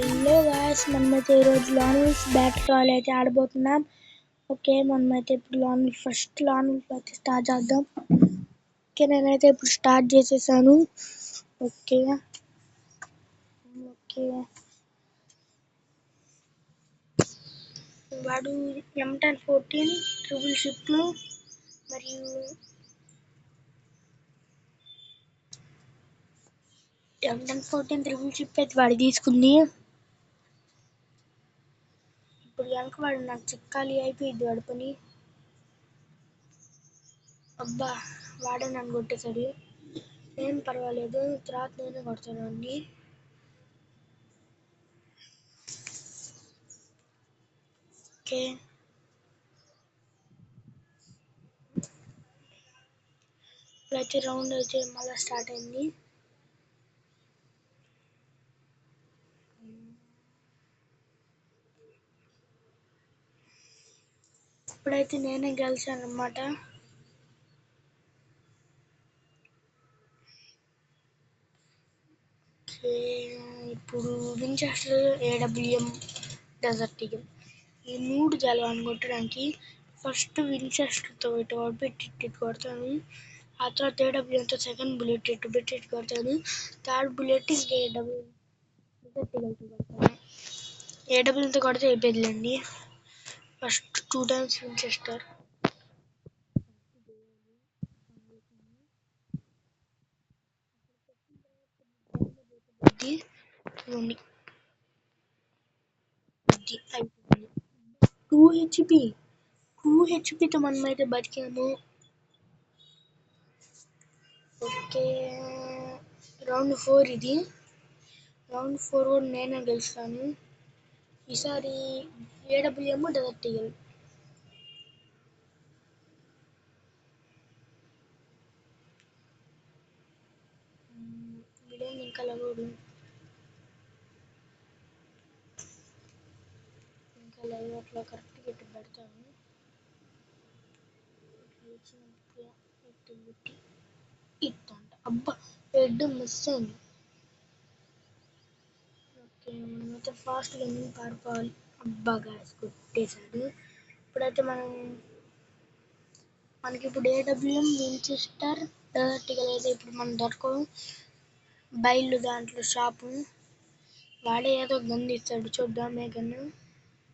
Hello guys, మనమైతే ఈరోజు లాన్వెల్స్ battle royal అయితే ఆడబోతున్నాం. ఓకే, మనమైతే ఇప్పుడు ఫస్ట్ లాన్వెల్స్ అయితే స్టార్ట్ చేద్దాం. ఓకే, నేనైతే ఇప్పుడు స్టార్ట్ చేసేసాను. ఓకే ఓకే వాడు M1014 ట్రిపుల్ షిప్ మరియు M1014 ట్రిపుల్ షిప్ అయితే వాడు తీసుకుంది. ఇప్పుడు కనుక వాడు నాకు చిక్కాలి అయిపోయింది వాడి పని. అబ్బా, వాడే నన్ను కొట్టేశాడు. ఏం పర్వాలేదు, తర్వాత నేనే కొడతాను అన్ని. ఓకే, ఇప్పుడైతే రౌండ్ అయితే మళ్ళీ స్టార్ట్ అయింది. ఇప్పుడైతే నేనే గెలిచాను అన్నమాట. ఇప్పుడు వించెస్టర్, AWM, డెజర్ట్ ఈగల్ ఈ 3 జలవాన్ని కొట్టడానికి ఫస్ట్ వించెస్టర్తో పెట్టి కొడతాను. ఆ తర్వాత AWMతో సెకండ్ బుల్లెట్ పెట్టి కొడతాను. థర్డ్ బుల్లెట్ ఇంకా డెజర్ట్ ఈగల్తో కొడతాను. AWMతో కొడితే అయిపోయిందిలేండి. First 2 times Winchester. ఇవ్వండి, 2 హెచ్పితో మనమైతే బతికాము. ఓకే, రౌండ్ 4 ఇది. రౌండ్ 4 కూడా నేనే గెలుస్తాను ఈసారి. AWM, desert eagle. వీడేం ఇంకా లగోడు, ఇంకా లైవ్ అట్లా కరెక్ట్గా ఇట్టు పెడతాను. ఇట్టంట. అబ్బా, హెడ్ మిస్ అయింది. ఓకే, మనమైతే ఫాస్ట్గా ఎందుకు పారిపోవాలి. అబ్బా గాయస్, కొట్టేశాడు. ఇప్పుడైతే మనకి ఇప్పుడు AWM, వించెస్టర్, డెజర్ట్ ఈగల్ అయితే ఇప్పుడు మనం దొరకవు. బయలు దాంట్లో షాపు వాడే ఏదో గన్ తీస్తాడు, చూద్దాం ఏ గన్.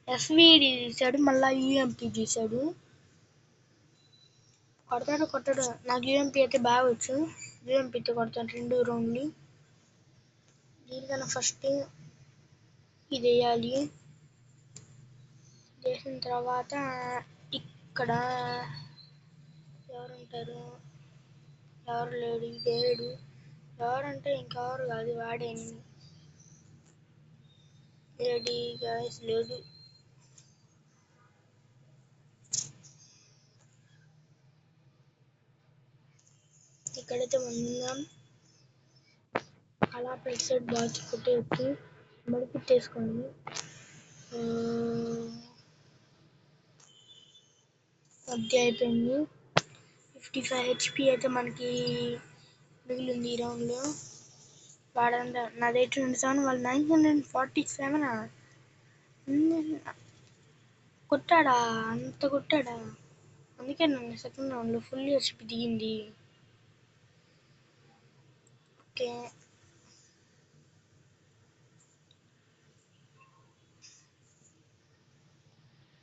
FVD తీసాడు, మళ్ళీ UMP తీసాడు. కొట్టాడు. నాకు UMP అయితే బాగా వచ్చు. UMPతో కొడతాను 2 రౌండ్లు. దీనికన్నా ఫస్ట్ ఇది వేయాలి. చేసిన తర్వాత ఇక్కడ ఎవరుంటారు? ఎవరు లేడు. ఎవరంటే ఇంకెవరు కాదు, వాడే. లేడీ గాయస్ లేదు. ఇక్కడైతే మనం అలా ప్రెసెడ్ బాల్స్ కొట్టేయచ్చు. మడిపెట్టేసుకోండి. అది అయిపోయింది. 55 HP అయితే మనకి మిగిలింది ఈ రౌండ్లో. వాడంతా నాది 827, వాళ్ళు 947. కొట్టాడా, అంత కొట్టాడా? అందుకే నన్ను సెకండ్ రౌండ్లో ఫుల్ HP దిగింది. ఓకే,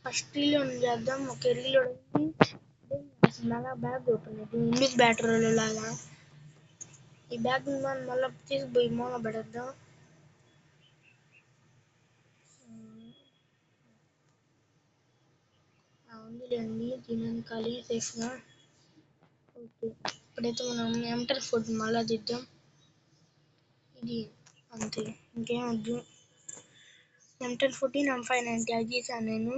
ఫస్ట్ రీలోడ్ చేద్దాం. ఓకే, రీలోడ్ అయింది. మళ్ళా బ్యాగ్ ఓపెన్ అయింది. ఇంగ్లీష్ బ్యాటరీలో లాగా ఈ బ్యాగ్ మళ్ళీ తీసుకుపోయి మూల పడేద్దాం. ఉందిలేండి, దీనిని ఖాళీ సేఫ్గా. ఓకే, ఇప్పుడైతే మనం M1014 మళ్ళా దిద్దాం. ఇది అంతే, ఇంకేం వద్దు. M1014, M590 అది తీసాను నేను.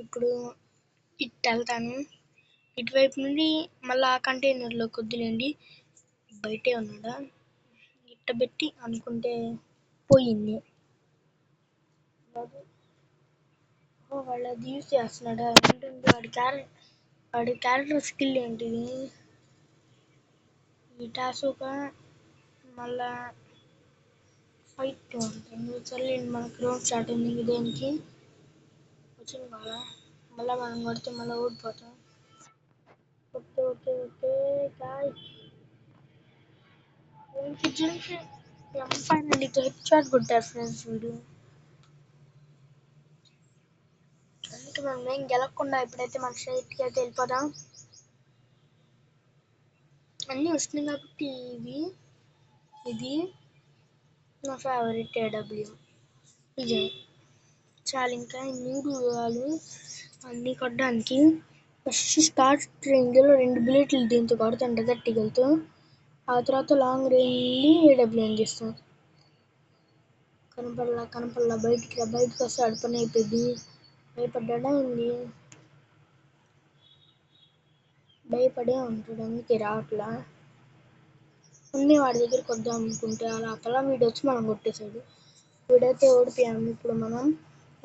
ఇప్పుడు ఇటు వెళ్తాను. ఇటువైపు నుండి మళ్ళీ ఆ కంటైనర్లో కొద్దిలేండి. బయటే ఉన్నాడా? ఇట్ట పెట్టి అనుకుంటే పోయింది. వాళ్ళు అది యూజ్ చేస్తున్నాడా? వాడి క్యారెక్టర్ స్కిల్ ఏంటిది? ఈ టాసుక మళ్ళా ఫైట్ ఉంటుంది. సరే మనకు గ్రౌండ్ స్టార్ట్ ఉంది. దేనికి వచ్చింది కదా, మళ్ళీ మనం కొడితే మళ్ళీ ఓడిపోతాం. ఓకే ఓకే ఓకే గాయ్స్, నీతో హెడ్ షాట్ కొట్టారు ఫ్రెండ్స్ వీడు. అందుకే మనం ఏం గెలవకుండా ఇప్పుడైతే మన స్ట్రైట్కి అయితే వెళ్ళిపోదాం. అన్నీ వస్తున్నాయి కాబట్టి ఇది నా ఫేవరెట్ ఏడబ్ల్యూ. ఇది చాలా ఇంకా 3 వాళ్ళు అన్నీ కొట్టడానికి. ఫస్ట్ స్టార్ట్ రేంజ్లో 2 బుల్లెట్లు దీంతో కొడతాం డెజర్ట్ ఈగల్తో. ఆ తర్వాత లాంగ్ రేంజ్ ఏడబ్ల్యూ అని చేస్తాం. కనపల్లా బయటకు వస్తే అడపని అయిపోయింది. భయపడ్డా ఉంది, భయపడే ఉంటాడు, అందుకే రావట్లా. అన్నీ వాడి దగ్గరికి వద్దాం అనుకుంటే అలా వీడు వచ్చి మనం కొట్టేశాడు. వీడైతే ఓడిపోయాము. ఇప్పుడు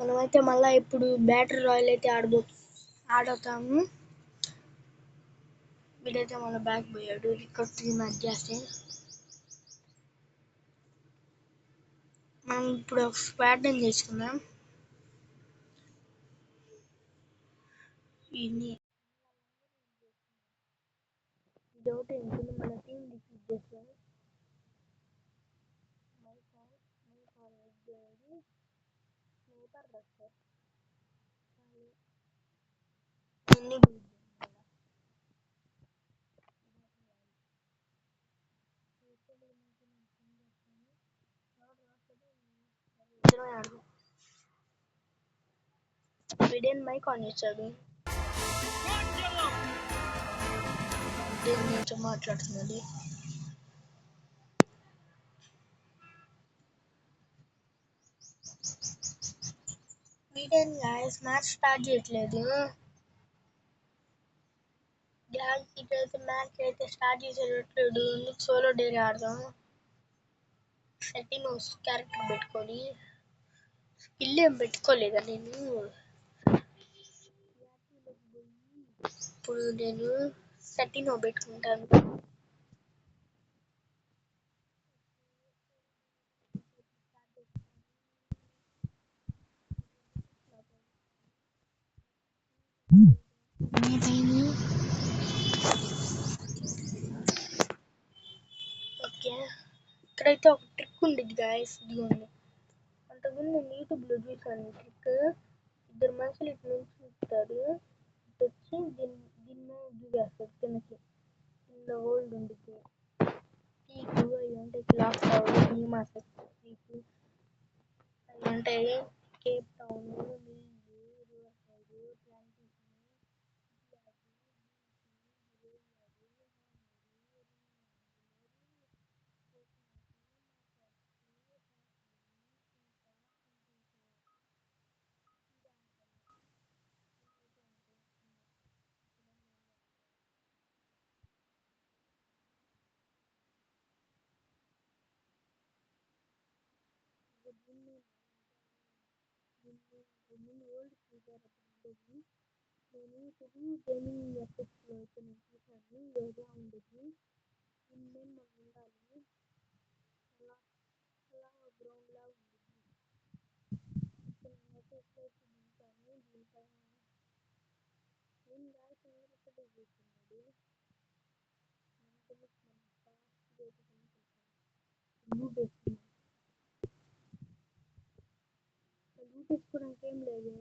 మనమైతే మళ్ళీ ఇప్పుడు బ్యాటరీ రాయల్ అయితే ఆడతాము. వీడైతే మళ్ళీ బ్యాక్ పోయాడు. రికార్డ్ 3 మ్యాచ్ చేస్తే మనం ఇప్పుడు ఒక స్క్వాడ్ చేసుకుందాం. ఇది ఒకటి మన టీం డిఫీట్ చేస్తాం. వీడేం మైక్ ఆన్ చేశాడు, దేని గురించి మాట్లాడుతున్నాడు. వీడేం గాయస్ మ్యాచ్ స్టార్ట్ చేయట్లేదు. ఇప్పుడైతే మ్యాచ్ అయితే స్టార్ట్ చేసేటట్లేడు. సోలో డేర్ ఆడదాం. సెట్టింగ్స్ క్యారెక్టర్ పెట్టుకొని స్కిల్ ఏం పెట్టుకోలేదా నేను. ఇప్పుడు నేను సెట్టింగ్ పెట్టుకుంటాను. ఓకే, ఇక్కడైతే ఒక ట్రిక్ ఉండిద్ది గాయస్. ఇదిగోండి, అంతకుముందు నేను యూట్యూబ్లో చూసాను ఈ ట్రిక్. ఇద్దరు మనుషులు ఇటు నుంచి చూస్తారు, ఇటు వచ్చి దీన్ని దిగేస్తారు కిందకి. కింద హోల్డ్ ఉండిద్ది. పీకు అవి ఉంటాయి, క్లాక్ టవర్, భీమా పీకు అవి ఉంటాయి. Cape town, river side, plantation, old speaker ఉండేది. నేను తెలుగు గేమింగ్ ఎఫెక్ట్స్లో అయితే నేను చూసాను, ఏదో ఉండేది. ఇన్నేం మనం ఉండాలి, అలా అలా గ్రౌండ్ లా ఉండేది. నేనైతే ఎప్పుడైతే దిగుతాను దీనిపైన ఏం గాయస్ అందరూ ఇక్కడే కూర్చున్నాడు. లూట్ వేసుకోవడానికి ఏం లేదు.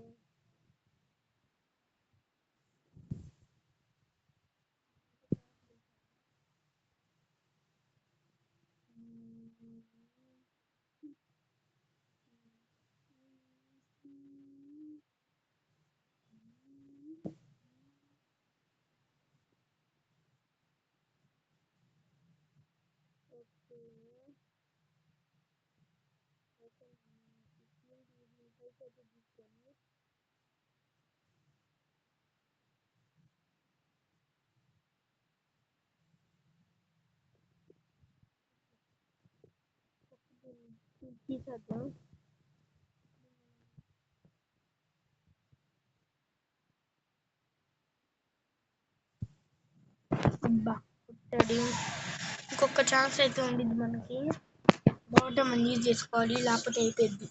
తీసేద్దాం. అబ్బా కొట్టాడు. ఇంకొక ఛాన్స్ అయితే ఉండిద్ది మనకి. బాటమ్ అని యూజ్ చేసుకోవాలి, లేకపోతే అయిపోయింది.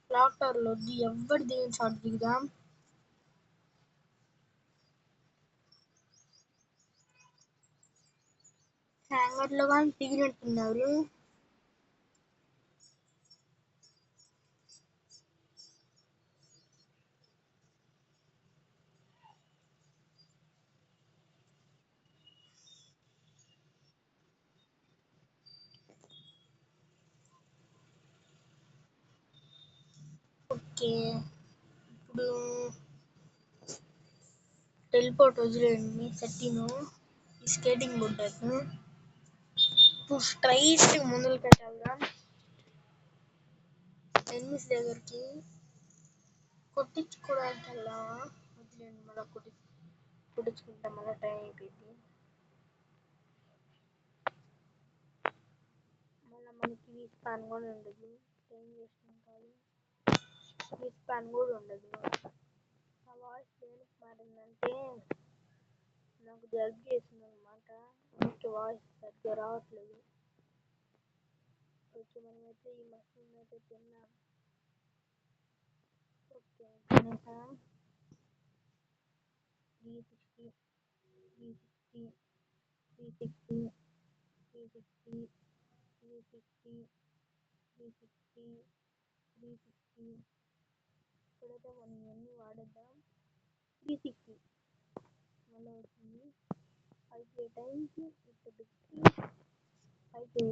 క్లాక్ టవర్లో వద్దు, ఎవరు దిగిన షాట్ దిగుదాం. హ్యాంగర్లో కానీ దిగినట్టున్నారు. ఓకే, ఇప్పుడు టెలిపోర్ట్ వదిలేయండి. సెట్టింగ్ ఈ స్కేటింగ్ బోర్డ్ ఇప్పుడు స్ట్రైట్ ముందుకు వెళ్దాం. ఎనిమిస్ దగ్గరికి కొట్టించుకోవడానికి వెళ్దామా? వదిలేండి, మళ్ళీ కొట్టించుకుంటాం, మళ్ళీ టైం అయిపోయింది. మళ్ళీ మనకి స్పాన్ కూడా ఉండదు, టైం వేస్ట్ కాదు. స్పాన్ కూడా ఉండదు. ఆ వాయిస్ దేనికి మారిందంటే నాకు జలుబు చేసింది అనమాట, అందుకే వాయిస్ సరిగ్గా రావట్లేదు. ఓకే, మనమైతే ఈ మషిన్ అయితే తిన్నాం. ఓకే, తినేసాం. 360 360 360 360 360 360 360. ఇప్పుడైతే మనం ఇవన్నీ వాడేద్దాం. 360 మళ్ళీ వచ్చింది. 5 టైమ్స్ అయితే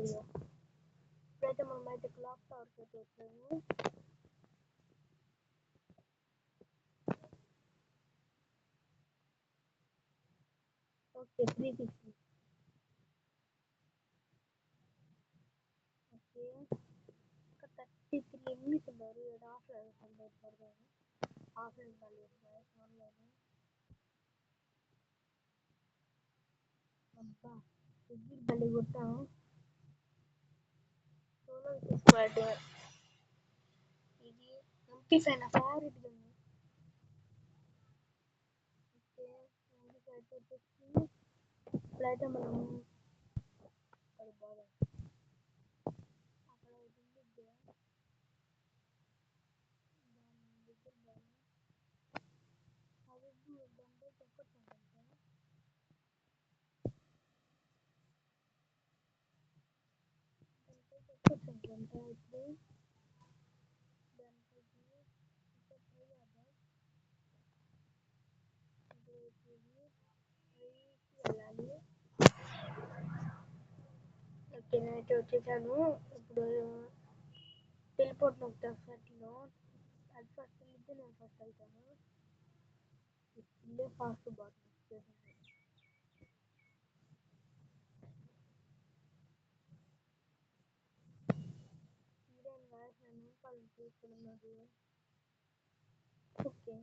ఇప్పుడైతే మనం అయితే క్లాక్ టవర్కి అయితే వచ్చాము. ఓకే, 360. ఓకే, ఒక 33 ఎనిమిస్ ఉన్నారు. ఏడు ఆఫ్లైన్ త్వరగా ఆఫ్లైన్ ఆన్లైన్. అబ్బా, ఎగ్గి బలి కొట్టాము. సోలో స్క్వాడ్ ఇది ఎంపీ5 నా ఫేవరెట్ గన్. ఓకే, ఎంపీ5 వచ్చేసి ఇప్పుడైతే మనం అది బాగా అక్కడ ఉంటుంది దాని దగ్గర బాగా అది దాంట్లో చెప్పొచ్చు దాంట్లో చెప్పొచ్చు అనుకుంటా. ఇప్పుడు దాంట్లో ట్రై చేద్దాం. వెళ్ళాలి. ఓకే, నేనైతే వచ్చేసాను. ఇప్పుడు టెలిపోర్ట్ నొక్కుతాను. సెట్లో అది ఫస్ట్ వెళ్తే నేను ఫస్ట్ వెళ్తాను. ఇల్లే ఫాస్ట్ బాట్ నేను తీసుకున్నది. ఓకే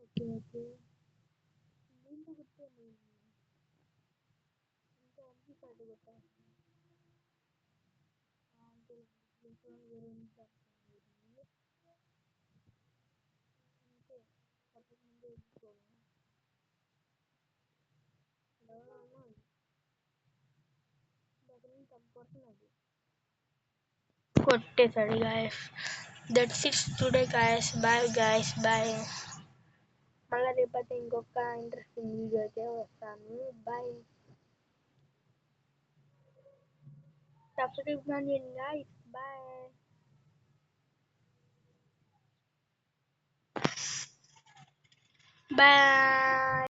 ఓకే ఓకే, దీంట్లో గుర్తుంది ఇంకా ఎంపీ కార్డు కొట్టాను. అంతే, తప్పకుండా ఎంచుకోవాలి. కొట్టేసాడు guys. That's it today guys. Bye guys, bye. మళ్ళీ రేపటి ఇంకొక ఇంట్రెస్టింగ్ వీడియో అయితే వస్తాను. బాయ్. సబ్స్క్రైబ్ చేయండి గాయస్. Bye bye.